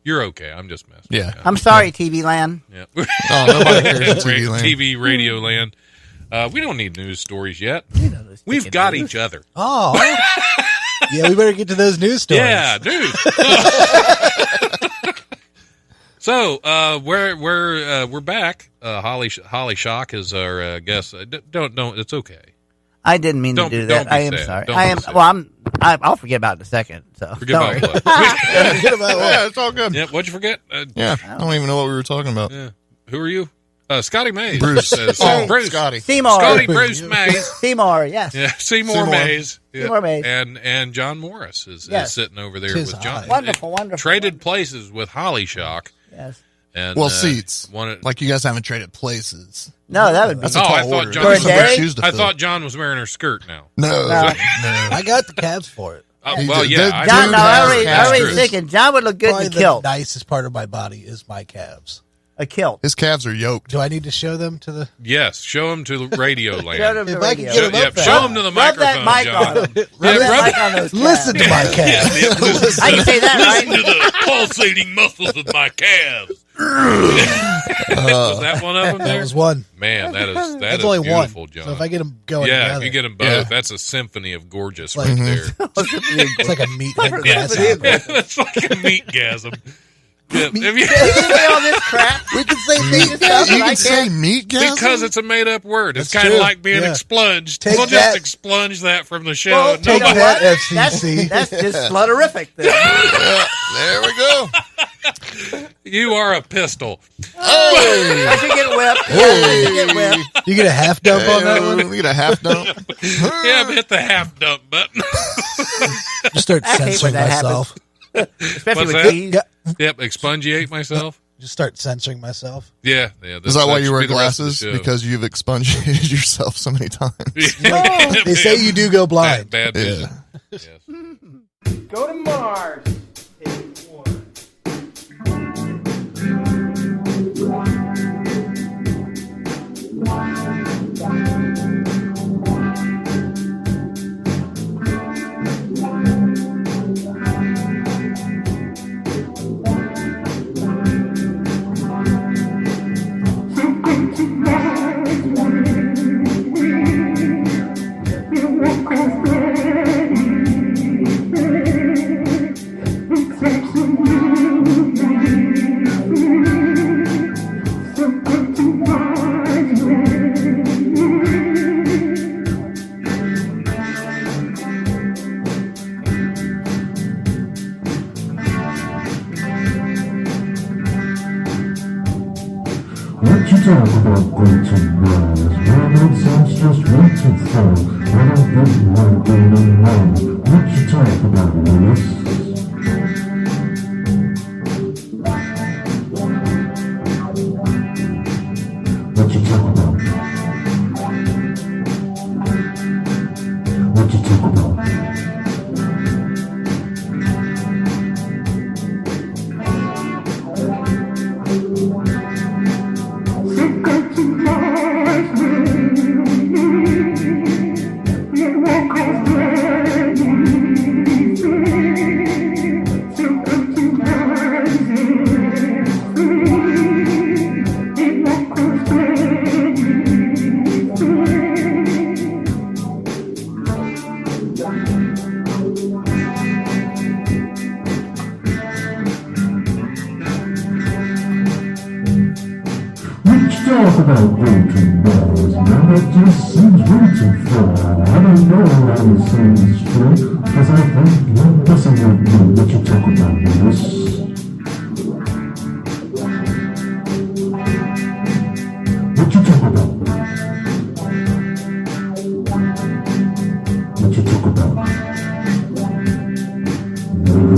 You're okay. I'm just messing. Yeah. I'm sorry, TV Land. Yeah. Oh, nobody cares TV Land. TV Radio Land. We don't need news stories yet. We've got each other. Oh. Yeah, we better get to those news stories. Yeah, dude. So we're back. Holly Shock is our guest. Don't. It's okay. I didn't mean to do that. I am sorry. I'll forget about it in a second. So forget about what? Forget about what? Yeah, it's all good. Yeah, what'd you forget? I don't even know what we were talking about. Yeah. Who are you? Scotty Mays. Bruce. Bruce. Scotty. Seymour. Scotty Bruce Mays. Seymour, yes. Yeah, Seymour Mays. Yeah. Seymour Mays. And John Morris is sitting over there with John. Wonderful. Traded places with Holly Shock. Yes. And, seats. Like you guys haven't traded places. No, that would be. That's a tall order. I thought John was wearing her skirt now. No. I got the calves for it. Well, yeah. John, I was thinking John would look good in a kilt. The nicest part of my body is my calves. A kilt. His calves are yoked. Do I need to show them to the? Yes, show them to the radio land. Show them to radio. Show them to the microphone, Rub that mic John. on them. Rub that mic on those calves. Listen to my calves. I can say that, right? Listen to the pulsating muscles of my calves. Was that one of them there? That was one. Man, that's That's only beautiful, one. John. So if I get them going if together. you get them both, that's a symphony of gorgeous Like- right there. It's like a meat It's like a meatgasm. Yeah. All this crap. We can say meat stuff. You can say meatgasm? Because it's a made-up word. It's That's kind of true. like being Yeah. expunged. Take We'll that. just expunge that from the show. Well, take Nobody- that, FCC. That's just slutterific. Then. There we go. You are a pistol. I should get whipped. Hey. I should get whipped. You get a half dump on that one? You get a half dump. Yeah, hit the half dump button. Just start I hate when censoring that myself. Especially What's with that? cheese. Yep, expungiate myself. Just start censoring myself. Yeah. Is that why you should wear be the rest of the glasses? show. Because you've expunged yourself so many times. They say you do go blind. Bad vision. Yeah. Yes. Go to Mars. What you talk about going to Mars? Man, that sounds just way too far. I don't really want to go no more. What you talk about, Lewis? What you talk about? What you talk about? Talk about going to Mars, man, that just seems way too far. I don't know how I'm saying this straight, because I think you're messing with me. What you talk about, Lewis? What you talk about? What you talk about? Lewis?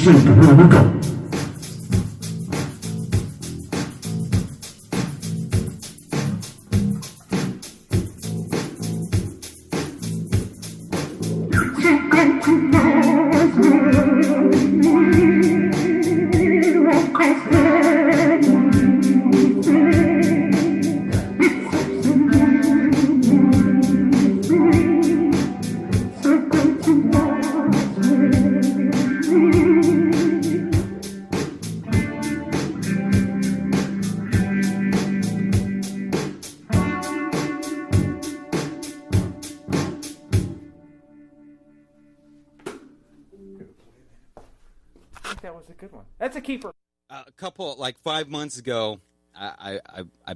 Here we go. That was a good one. That's a keeper. A couple, like 5 months ago, I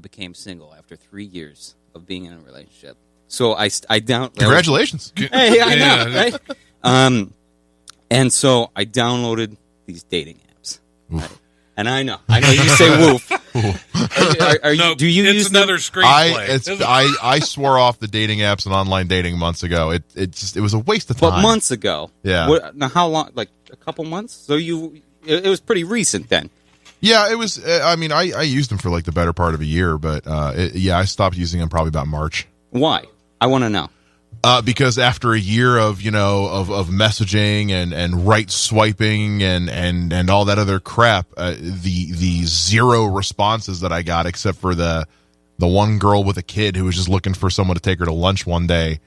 became single after 3 years of being in a relationship. So I Congratulations. Hey, I know, right? And so I downloaded these dating apps. Right? And I know you say woof. Do you it's use another screenplay? I swore off the dating apps and online dating months ago. It was a waste of time. But months ago. Yeah. Now how long? Like a couple months? So it was pretty recent then. Yeah, it was. I mean, I used them for like the better part of a year, but I stopped using them probably about March. Why? I want to know. Because after a year of of messaging and right swiping and all that other crap, the zero responses that I got, except for the one girl with a kid who was just looking for someone to take her to lunch one day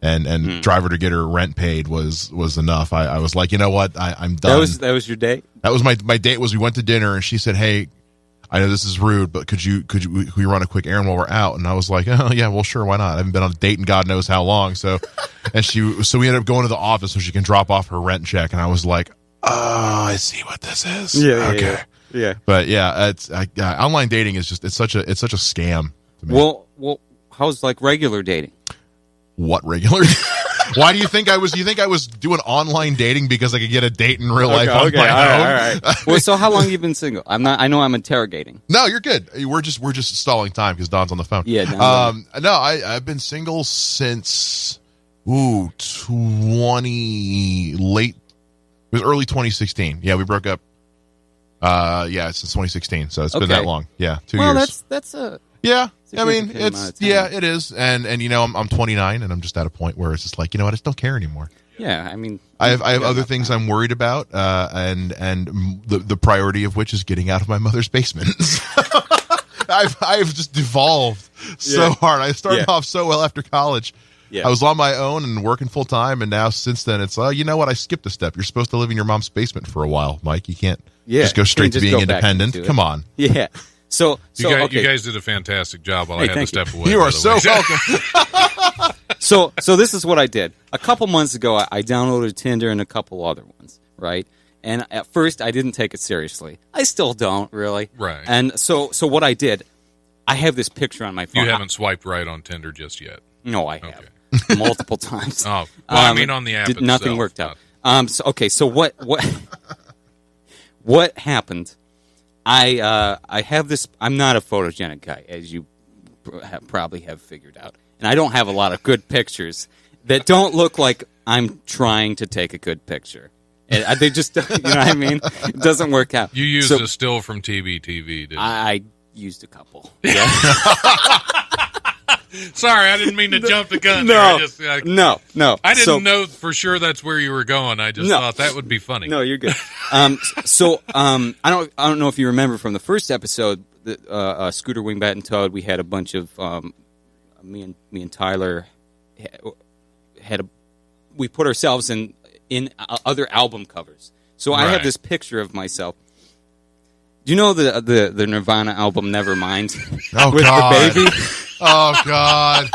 and drive her to get her rent paid was enough. I was like, you know what, I'm done. That was your date? That was my date. Was we went to dinner and she said, hey, I know this is rude, but could you run a quick errand while we're out? And I was like, oh yeah, well sure, why not? I haven't been on a date in God knows how long. So we ended up going to the office so she can drop off her rent check. And I was like, oh, I see what this is. Yeah, okay, yeah. But yeah, online dating is just it's such a scam to me. Well, how's like regular dating? What regular? Why do you think I was? You think I was doing online dating because I could get a date in real life on my own? All right. Well, so how long have you been single? I'm not. I know I'm interrogating. No, you're good. We're just stalling time because Don's on the phone. Yeah. No, I've been single since 20 late. It was early 2016. Yeah, we broke up. Since 2016. So it's been that long. Yeah, 2 years. Well, that's a. Yeah, I mean, it is, and I'm 29, and I'm just at a point where it's just like, you know what, I just don't care anymore. Yeah, I mean, I have other things I'm worried about, and the priority of which is getting out of my mother's basement. I've just devolved so hard. I started off so well after college. Yeah. I was on my own and working full time, and now since then it's you know what, I skipped a step. You're supposed to live in your mom's basement for a while, Mike. You can't just go straight to being independent. Come on. Yeah. So you guys did a fantastic job while I had to step away. You are so welcome. So this is what I did. A couple months ago, I downloaded Tinder and a couple other ones, right? And at first, I didn't take it seriously. I still don't, really. Right. And so what I did, I have this picture on my phone. You haven't swiped right on Tinder just yet? No, I have. Multiple times. Oh, well, I mean on the app itself. Nothing worked out. So what what happened? I have this. I'm not a photogenic guy, as you probably have figured out, and I don't have a lot of good pictures that don't look like I'm trying to take a good picture. And they just, you know what I mean? It doesn't work out. You used a still from TBTV, didn't you? I used a couple. Yeah. Sorry, I didn't mean to jump the gun. No. I didn't know for sure that's where you were going. I just thought that would be funny. No, you're good. I don't know if you remember from the first episode, Scooter, Wingbat, and Toad. We had a bunch of me and Tyler we put ourselves in other album covers. So I have this picture of myself. Do you know the Nirvana album Nevermind? Oh, with God. the baby? Oh, God.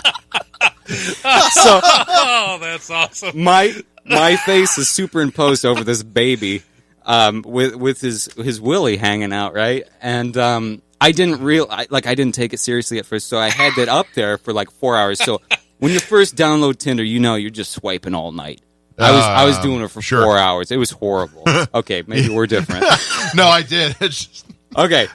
That's awesome. My face is superimposed over this baby with his willy hanging out, right? And I didn't take it seriously at first, so I had that up there for like 4 hours. So when you first download Tinder, you're just swiping all night. I was doing it for 4 hours. It was horrible. Okay, maybe we're different. No, I did. Okay.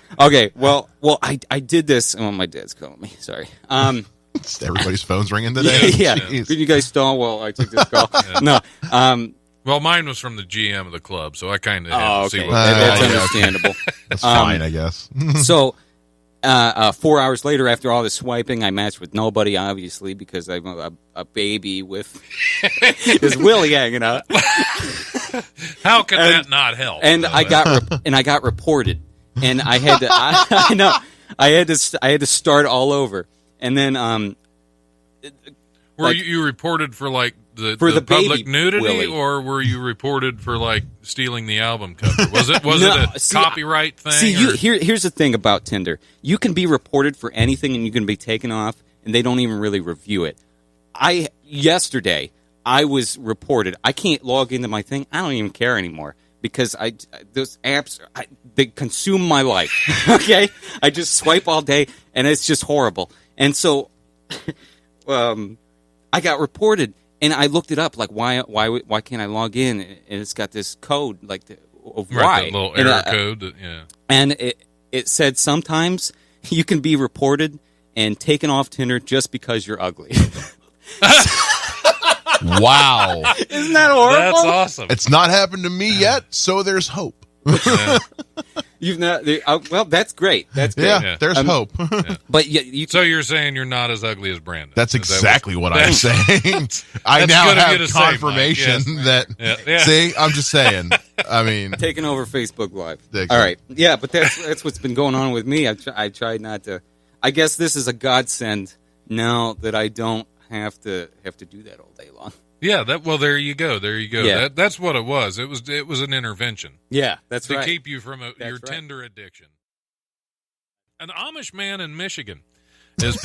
Well, I did this. Oh, my dad's calling me. Sorry. Everybody's phone's ringing today. Yeah. Could you guys stall while I take this call? No. Well, mine was from the GM of the club, so I kind of had to see what that's understandable. That's fine, I guess. So 4 hours later, after all this swiping, I matched with nobody, obviously, because I'm a baby with his willy hanging out. How can that not help? And I got reported, and I had to. I know I had to start all over, and then were you reported for like the public nudity, Willie. or were you reported for like stealing the album cover? Was it a copyright thing? Here's the thing about Tinder: you can be reported for anything, and you can be taken off, and they don't even really review it. Yesterday I was reported. I can't log into my thing. I don't even care anymore because those apps they consume my life. Okay, I just swipe all day, and it's just horrible. And so, I got reported. And I looked it up, like why can't I log in? And it's got this code, like of why, that little error code. Yeah, and it said sometimes you can be reported and taken off Tinder just because you're ugly. Wow, isn't that horrible? That's awesome. It's not happened to me yet, so there's hope. You've not. Well, that's great. That's great. Yeah, there's hope. But so you're saying you're not as ugly as Brandon? That's exactly what I'm saying. I now have confirmation that. Yeah. See, I'm just saying. I mean, taking over Facebook Live. Exactly. All right. Yeah, but that's what's been going on with me. I tried not to. I guess this is a godsend now that I don't have to do that all day long. Yeah, there you go. Yeah. That's what it was. It was an intervention. Yeah, that's right. To keep you from your tender addiction. An Amish man in Michigan is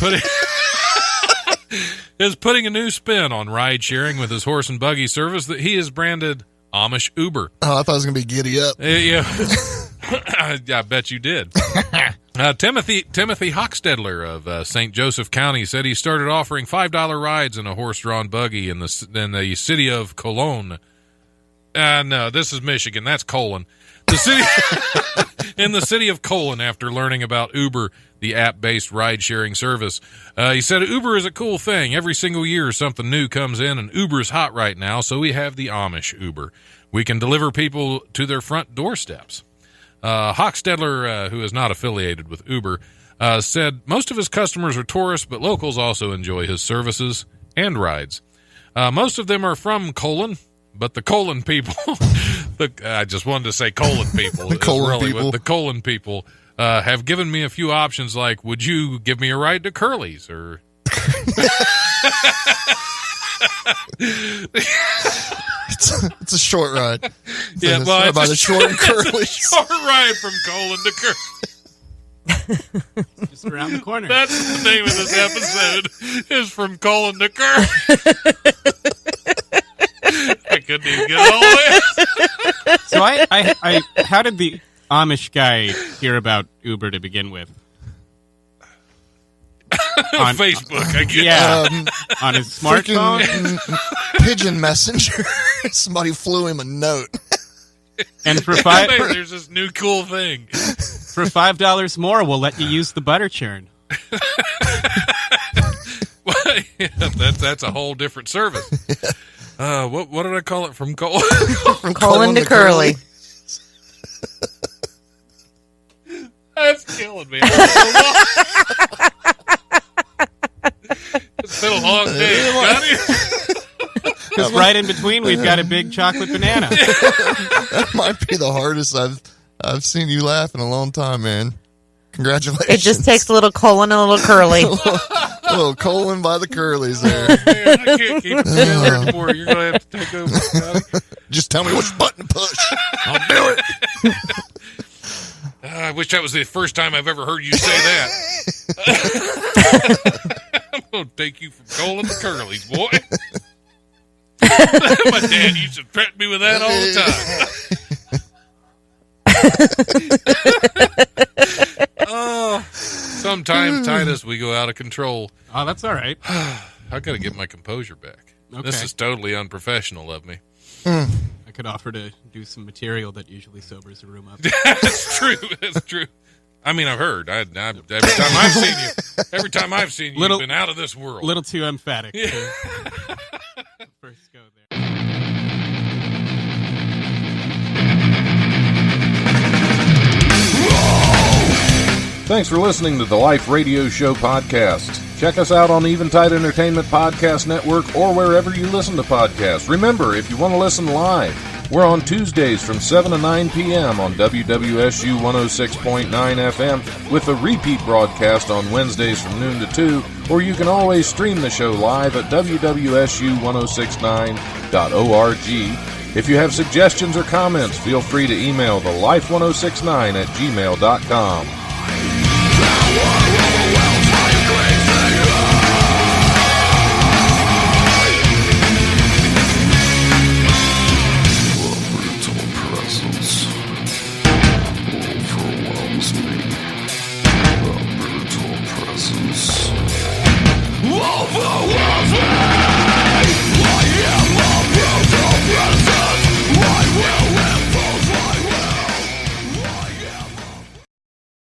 putting a new spin on ride sharing with his horse and buggy service that he has branded Amish Uber. Oh, I thought it was going to be Giddy Up. Yeah. I bet you did. Timothy Hochstedler of St. Joseph County said he started offering $5 rides in a horse-drawn buggy in the city of Cologne. No, this is Michigan. That's Colon. The city in the city of Colon after learning about Uber, the app-based ride-sharing service. He said Uber is a cool thing. Every single year something new comes in, and Uber's hot right now, so we have the Amish Uber. We can deliver people to their front doorsteps. Hochstedler, who is not affiliated with Uber, said most of his customers are tourists, but locals also enjoy his services and rides. Most of them are from Colon, but the Colon people, I just wanted to say Colon people. The Colon people have given me a few options like, would you give me a ride to Curly's? Or It's a short ride. Yeah, well, about the short and curly. Short ride from Colon to Curly. Just around the corner. That's the name of this episode. Is from Colon to Curly. I couldn't even get all this. So I how did the Amish guy hear about Uber to begin with? On Facebook, I guess. Yeah, on his smartphone. Pigeon Messenger. Somebody flew him a note. And for there's this new cool thing. For $5 more, we'll let you use the butter churn. Well, yeah, that's a whole different service. What did I call it? From Colon? From Colon to Curly. That's killing me. It's been a long day. Because right in between, we've got a big chocolate banana. That might be the hardest I've seen you laugh in a long time, man. Congratulations. It just takes a little colon and a little curly. a little colon by the curlies there. Man, I can't keep it together anymore. You're going to have to take over, Scotty. Just tell me which button to push. I'll do it. I wish that was the first time I've ever heard you say that. I'm going to take you from Colon to Curly's, boy. My dad used to threaten me with that all the time. Oh, sometimes, Titus, we go out of control. Oh, that's all right. I got to get my composure back. Okay. This is totally unprofessional of me. I could offer to do some material that usually sobers the room up. That's true. That's true. I mean, I've heard. Every time I've seen you, you've been out of this world. A little too emphatic. Yeah. First go there. Thanks for listening to the Life Radio Show podcast. Check us out on Eventide Entertainment Podcast Network or wherever you listen to podcasts. Remember, if you want to listen live, we're on Tuesdays from 7 to 9 p.m. on WWSU 106.9 FM with a repeat broadcast on Wednesdays from noon to 2, or you can always stream the show live at wwsu1069.org. If you have suggestions or comments, feel free to email thelife1069@gmail.com. Overwhelms me. The brutal presence.